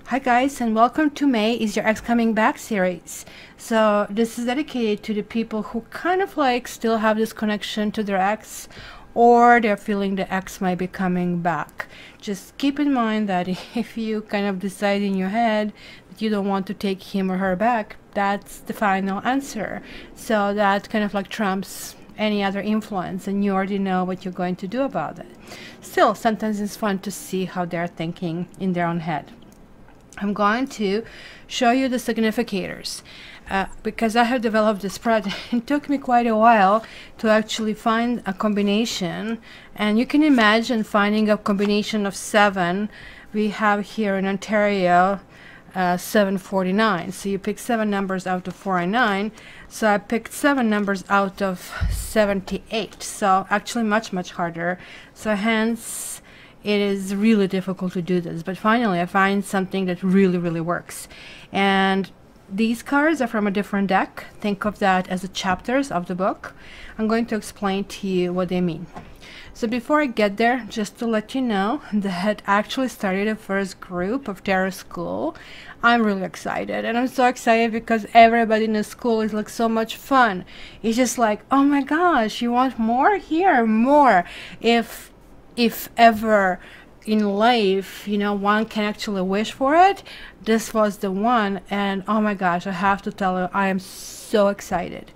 Hi guys, and welcome to May Is Your Ex Coming Back series. So this is dedicated to the people who kind of like still have this connection to their ex, or they're feeling the ex might be coming back. Just keep in mind that if you kind of decide in your head that you don't want to take him or her back, that's the final answer. So that kind of like trumps any other influence, and you already know what you're going to do about it. Still, sometimes it's fun to see how they're thinking in their own head. I'm going to show you the significators because I have developed this spread. It took me quite a while to actually find a combination, and you can imagine finding a combination of 7. We have here in Ontario 749, so you pick 7 numbers out of 4 and 9, so I picked 7 numbers out of 78, so actually much harder, so hence it is really difficult to do this. But finally I find something that really works, and these cards are from a different deck. Think of that as the chapters of the book. I'm going to explain to you what they mean. So before I get there, just to let you know that I actually started a first group of tarot school. I'm really excited, and I'm so excited because everybody in the school is like so much fun. It's just like, oh my gosh, you want more? Here, more. If ever in life, you know, one can actually wish for it, this was the one. And oh my gosh, I have to tell you, I am so excited.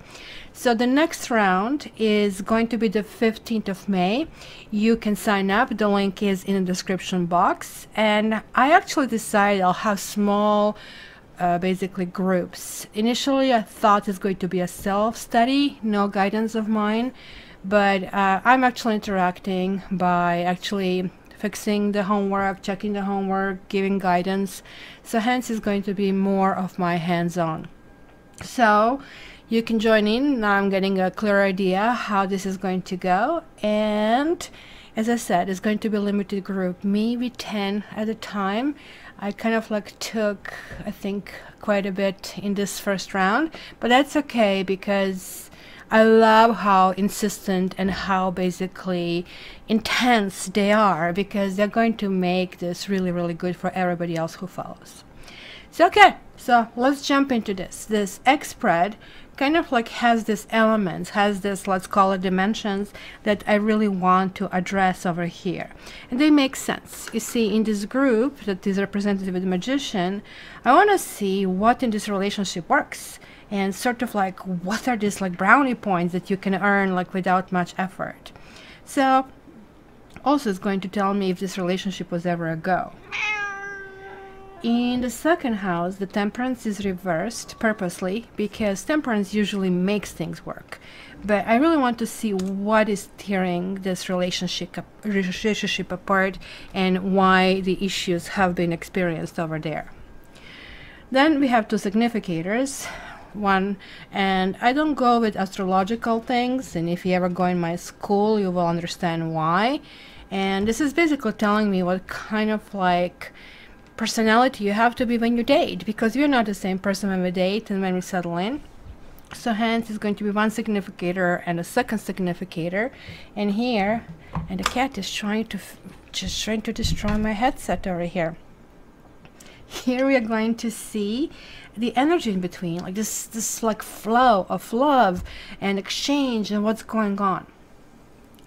So the next round is going to be the 15th of May. You can sign up. The link is in the description box. And I actually decided I'll have small, basically groups. Initially, I thought it's going to be a self-study, no guidance of mine. But I'm actually interacting by actually fixing the homework, checking the homework, giving guidance. So hence it's going to be more of my hands-on. So you can join in. Now I'm getting a clear idea how this is going to go. And as I said, it's going to be a limited group, maybe 10 at a time. I kind of like took, I think, quite a bit in this first round, but that's okay because I love how insistent and how basically intense they are, because they're going to make this really good for everybody else who follows. So okay, so let's jump into this. This X spread kind of like has this elements, has this, let's call it dimensions, that I really want to address over here. And they make sense. You see, in this group that is represented with the magician, I want to see what in this relationship works, and sort of like what are these like brownie points that you can earn like without much effort. So also it's going to tell me if this relationship was ever a go. In the second house, the temperance is reversed purposely because temperance usually makes things work. But I really want to see what is tearing this relationship apart and why the issues have been experienced over there. Then we have 2 significators. One, and I don't go with astrological things, and if you ever go in my school you will understand why. And this is basically telling me what kind of like personality you have to be when you date, because we're not the same person when we date and when we settle in. So hence it's going to be 1 significator and a second significator. And here, and the cat is trying to destroy my headset over here. Here we are going to see the energy in between, like this like flow of love and exchange and what's going on.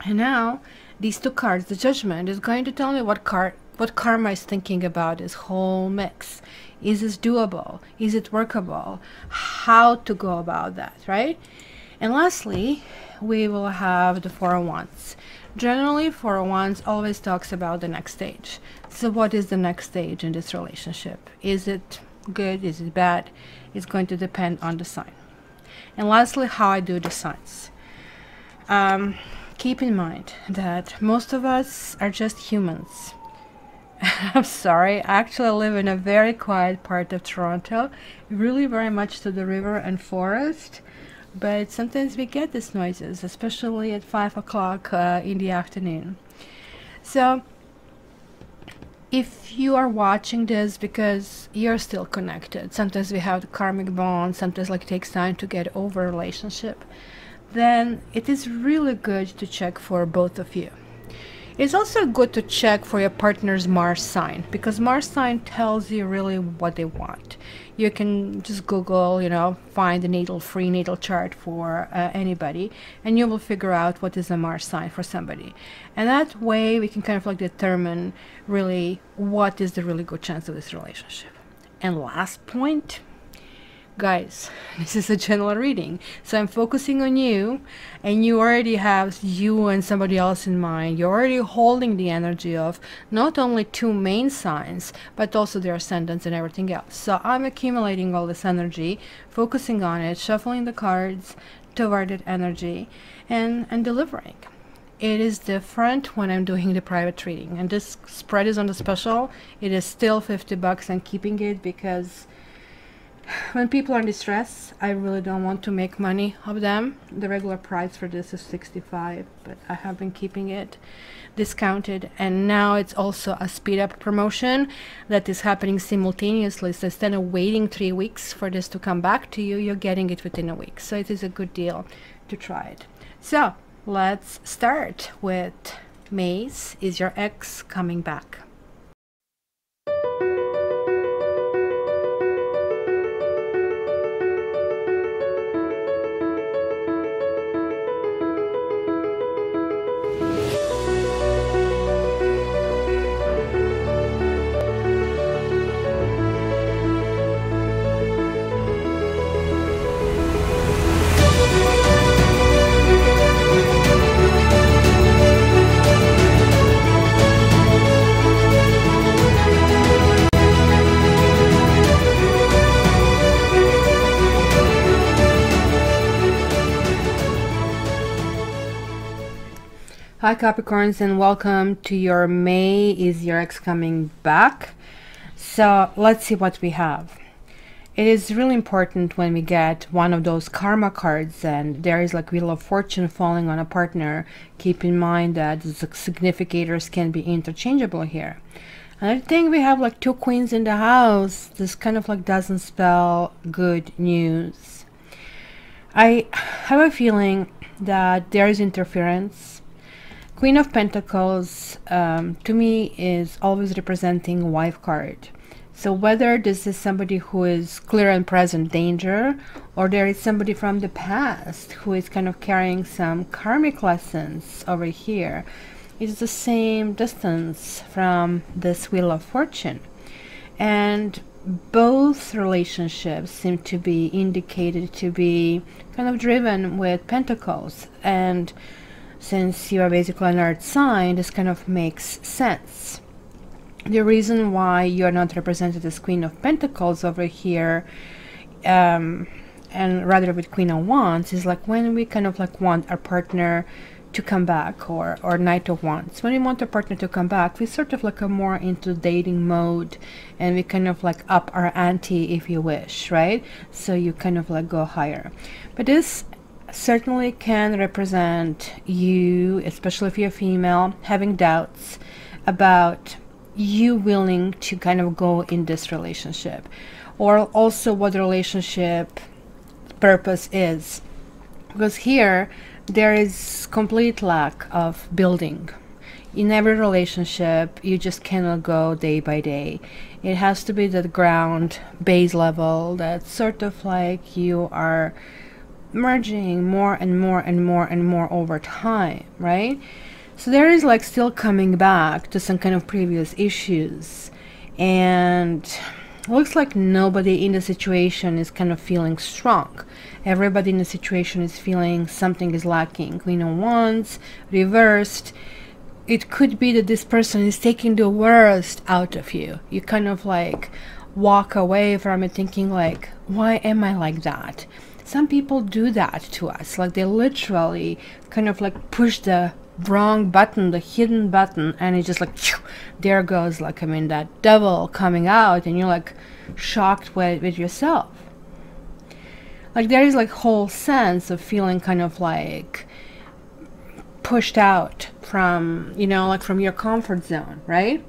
And now these 2 cards, the Judgment, is going to tell me what karma is thinking about this whole mix. Is this doable? Is it workable? How to go about that, right? And lastly, we will have the 4 of Wands. Generally, 4 of Wands always talks about the next stage. So what is the next stage in this relationship? Is it good? Is it bad? It's going to depend on the sign. And lastly, how I do the signs. Keep in mind that most of us are just humans. I'm sorry, I actually live in a very quiet part of Toronto, really very much to the river and forest, but sometimes we get these noises, especially at 5 o'clock in the afternoon. So if you are watching this because you're still connected, sometimes we have the karmic bond, sometimes like it takes time to get over a relationship, then it is really good to check for both of you. It's also good to check for your partner's Mars sign, because Mars sign tells you really what they want. You can just Google, find the free natal chart for anybody, and you will figure out what is a Mars sign for somebody. And that way we can kind of like determine really what is the really good chance of this relationship. And last point, guys, this is a general reading, so I'm focusing on you, and you already have you and somebody else in mind. You're already holding the energy of not only 2 main signs, but also their ascendants and everything else. So I'm accumulating all this energy, focusing on it, shuffling the cards toward that energy, and delivering. It is different when I'm doing the private reading, and this spread is on the special. It is still $50. I'm keeping it because when people are in distress, I really don't want to make money of them. The regular price for this is $65, but I have been keeping it discounted. And now it's also a speed up promotion that is happening simultaneously. So instead of waiting 3 weeks for this to come back to you, you're getting it within a week. So it is a good deal to try it. So let's start with Maze. Is your ex coming back? Hi Capricorns, and welcome to your May. Is your ex coming back? So let's see what we have. It is really important when we get one of those karma cards and there is like Wheel of Fortune falling on a partner. Keep in mind that the significators can be interchangeable here. Another thing, we have like 2 queens in the house. This kind of like doesn't spell good news. I have a feeling that there is interference. Queen of Pentacles to me is always representing wife card. So whether this is somebody who is clear and present danger, or there is somebody from the past who is kind of carrying some karmic lessons over here, it's the same distance from this Wheel of Fortune. And both relationships seem to be indicated to be kind of driven with Pentacles, and since you are basically an earth sign, this kind of makes sense. The reason why you are not represented as Queen of Pentacles over here, and rather with Queen of Wands, is like when we kind of like want our partner to come back, or Knight of Wands. When we want our partner to come back, we sort of like are more into dating mode, and we kind of like up our ante, if you wish, right? So you kind of like go higher. But this certainly can represent you, especially if you're female, having doubts about you willing to kind of go in this relationship, or also what the relationship purpose is, because here there is complete lack of building. In every relationship you just cannot go day by day. It has to be the ground base level, that sort of like you are merging more and more and more and more over time, right? So there is like still coming back to some kind of previous issues, and looks like nobody in the situation is kind of feeling strong. Everybody in the situation is feeling something is lacking. Queen of Wands reversed. It could be that this person is taking the worst out of you. You kind of like walk away from it thinking like, why am I like that? Some people do that to us, like they literally kind of like push the wrong button, the hidden button, and it's just like, phew, there goes like, I mean, that devil coming out, and you're like shocked with yourself. Like there is like whole sense of feeling kind of like pushed out from, like from your comfort zone, right?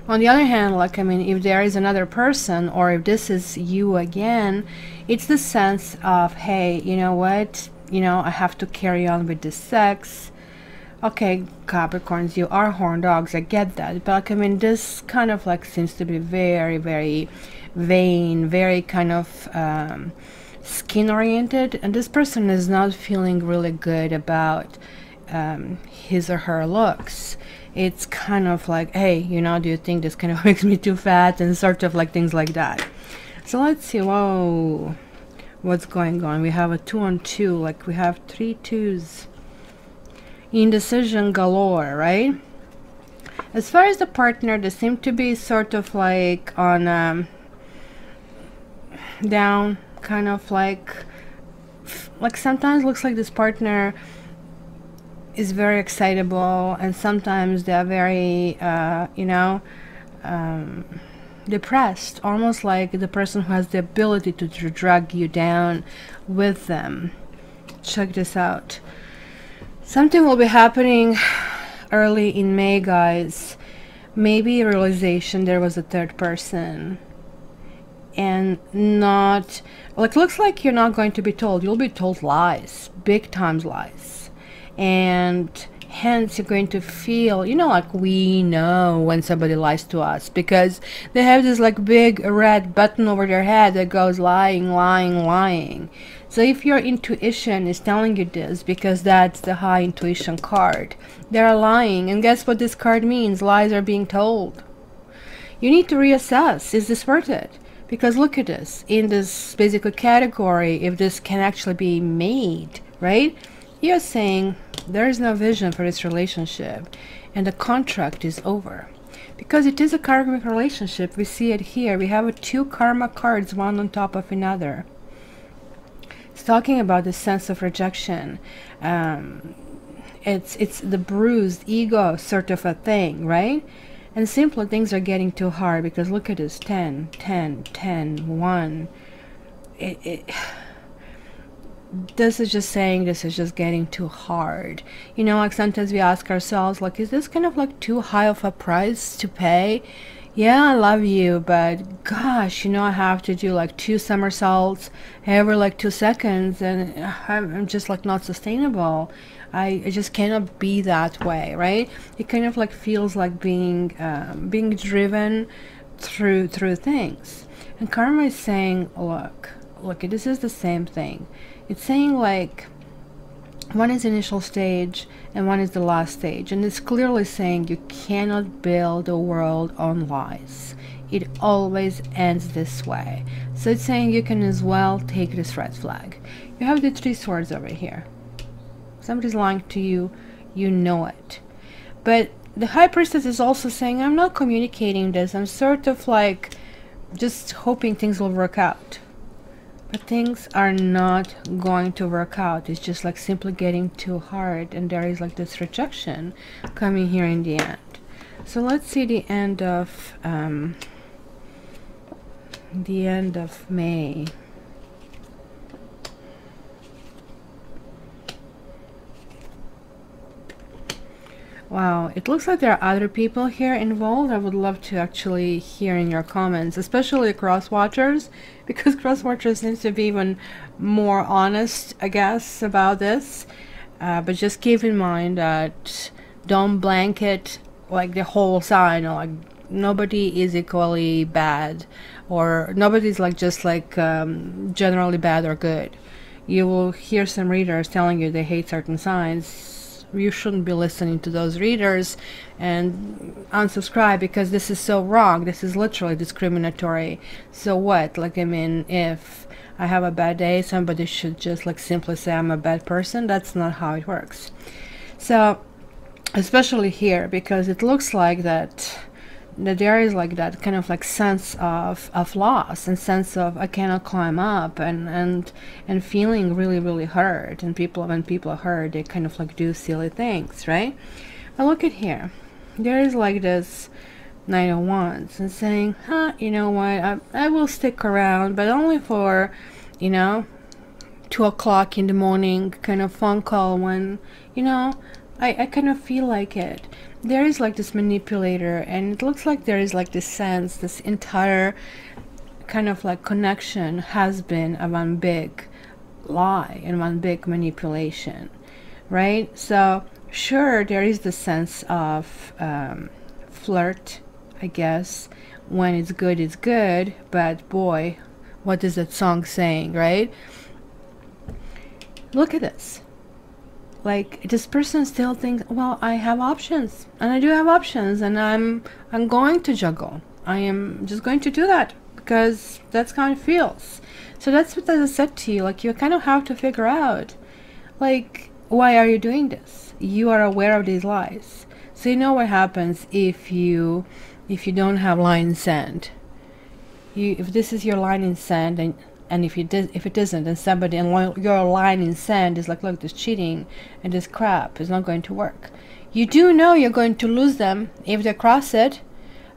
On the other hand, like, I mean, if there is another person, or if this is you again, it's the sense of, hey, you know what, I have to carry on with this sex, Okay, Capricorns, you are horn dogs, I get that, but like, I mean, this kind of like seems to be very, very vain, very kind of skin oriented, and this person is not feeling really good about his or her looks. It's kind of like, hey, you know, do you think this kind of makes me too fat, and sort of like things like that. So let's see. Whoa, what's going on? We have a 2 on 2, like we have 3 2s. Indecision galore, right? As far as the partner, they seem to be sort of like on down, kind of like sometimes looks like this partner is very excitable, and sometimes they're very you know, depressed, almost like the person who has the ability to drag you down with them. Check this out. Something will be happening early in May, guys. Maybe a realization there was a third person, and not like, looks like you're not going to be told. You'll be told lies, big time lies, and hence you're going to feel, you know, like we know when somebody lies to us, because they have this like big red button over their head that goes lying, lying, lying. So if your intuition is telling you this, because that's the high intuition card, they're lying, and guess what this card means? Lies are being told. You need to reassess, is this worth it? Because look at this, in this basically category, if this can actually be made, right? You're saying there is no vision for this relationship, and the contract is over. Because it is a karmic relationship, we see it here. We have 2 karma cards, one on top of another. It's talking about the sense of rejection. It's the bruised ego sort of a thing, right? And simply things are getting too hard, because look at this, 10, 10, 10, 1. This is just saying this is just getting too hard. You know, like sometimes we ask ourselves, like, is this kind of like too high of a price to pay? Yeah, I love you, but gosh, you know, I have to do like 2 somersaults every like 2 seconds, and I'm just like not sustainable. I just cannot be that way, right? It kind of like feels like being driven through things. And karma is saying, look, this is the same thing. It's saying like one is initial stage and one is the last stage, and it's clearly saying you cannot build a world on lies. It always ends this way. So it's saying you can as well take this red flag. You have the 3 swords over here. Somebody's lying to you, you know it. But the High Priestess is also saying, I'm not communicating this, I'm sort of like just hoping things will work out. But things are not going to work out. It's just like simply getting too hard, and there is like this rejection coming here in the end. So let's see the end of May. Wow, it looks like there are other people here involved. I would love to actually hear in your comments, especially cross watchers, because cross watchers seems to be even more honest, I guess, about this. But just keep in mind that don't blanket like the whole sign, or like nobody is equally bad, or nobody's like just like generally bad or good. You will hear some readers telling you they hate certain signs. You shouldn't be listening to those readers, and unsubscribe, because this is so wrong. This is literally discriminatory. So what? Like, I mean, if I have a bad day, somebody should just like simply say I'm a bad person? That's not how it works. So especially here, because it looks like that there is like that kind of like sense of loss, and sense of I cannot climb up, and feeling really, really hurt. And when people are hurt, they kind of like do silly things, right? But look at here, there is like this Knight of Wands, and saying, you know what, I will stick around, but only for, you know, 2 o'clock in the morning kind of phone call, when, you know, I kind of feel like it. There is like this manipulator, and it looks like there is like this sense, this entire kind of like connection has been a one big lie and one big manipulation, right? So Sure, there is the sense of flirt, I guess. When it's good, but boy, what is that song saying, right? Look at this. Like, this person still thinks, well, I have options, and I do have options, and I'm going to juggle. I am just going to do that because that's how it feels. So that's what I said to you. Like, you kind of have to figure out, like, why are you doing this? You are aware of these lies, so you know what happens if you don't have line in sand. If this is your line in sand, and if it isn't, and somebody and your line in sand is like, look, this cheating and this crap is not going to work. You do know you're going to lose them if they cross it,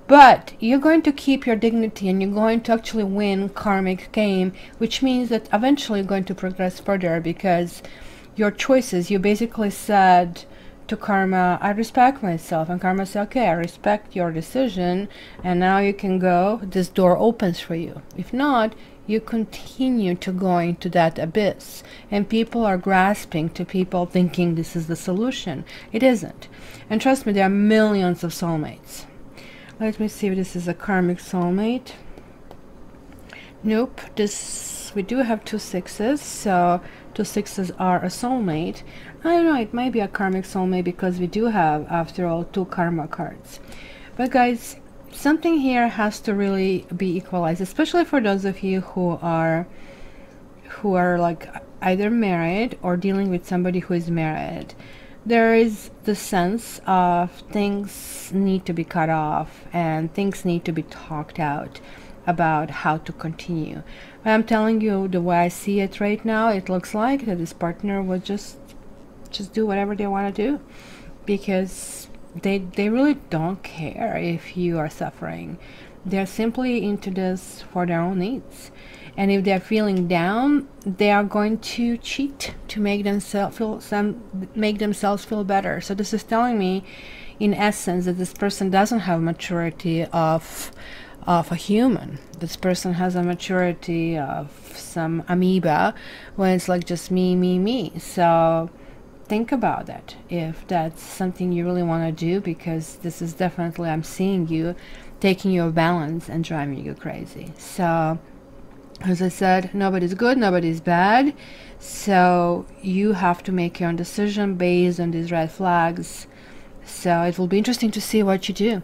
but you're going to keep your dignity and you're going to actually win karmic game, which means that eventually you're going to progress further because your choices, you basically said to karma, I respect myself, and karma said, okay, I respect your decision, and now you can go. This door opens for you. If not, you continue to go into that abyss, and people are grasping to people thinking this is the solution. It isn't. And trust me, there are millions of soulmates. Let me see if this is a karmic soulmate. Nope. This, we do have 2 6s, so 2 6s are a soulmate. I don't know, it might be a karmic soulmate because we do have, after all, 2 karma cards. But guys, something here has to really be equalized, especially for those of you who are like either married or dealing with somebody who is married. There is the sense of things need to be cut off and things need to be talked out about how to continue. But I'm telling you, the way I see it right now, it looks like that this partner will just do whatever they want to do, because they really don't care if you are suffering. They're simply into this for their own needs, and if they're feeling down, they are going to cheat to make themselves feel better. So this is telling me, in essence, that this person doesn't have maturity of a human. This person has a maturity of some amoeba, when it's like just me. So think about that, if that's something you really want to do, because this is definitely, I'm seeing you taking your balance and driving you crazy. So as I said, nobody's good, nobody's bad, so you have to make your own decision based on these red flags. So it will be interesting to see what you do.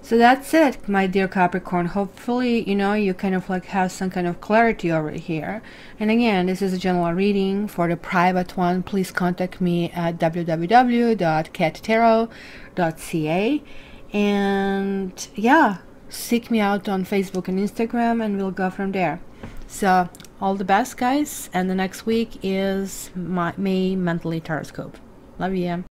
So that's it, my dear Capricorn. Hopefully, you know, you kind of like have some kind of clarity over here. And again, this is a general reading. For the private one, please contact me at www.cattarot.ca. And yeah, seek me out on Facebook and Instagram, and we'll go from there. So all the best, guys, and the next week is my May monthly horoscope. Love you.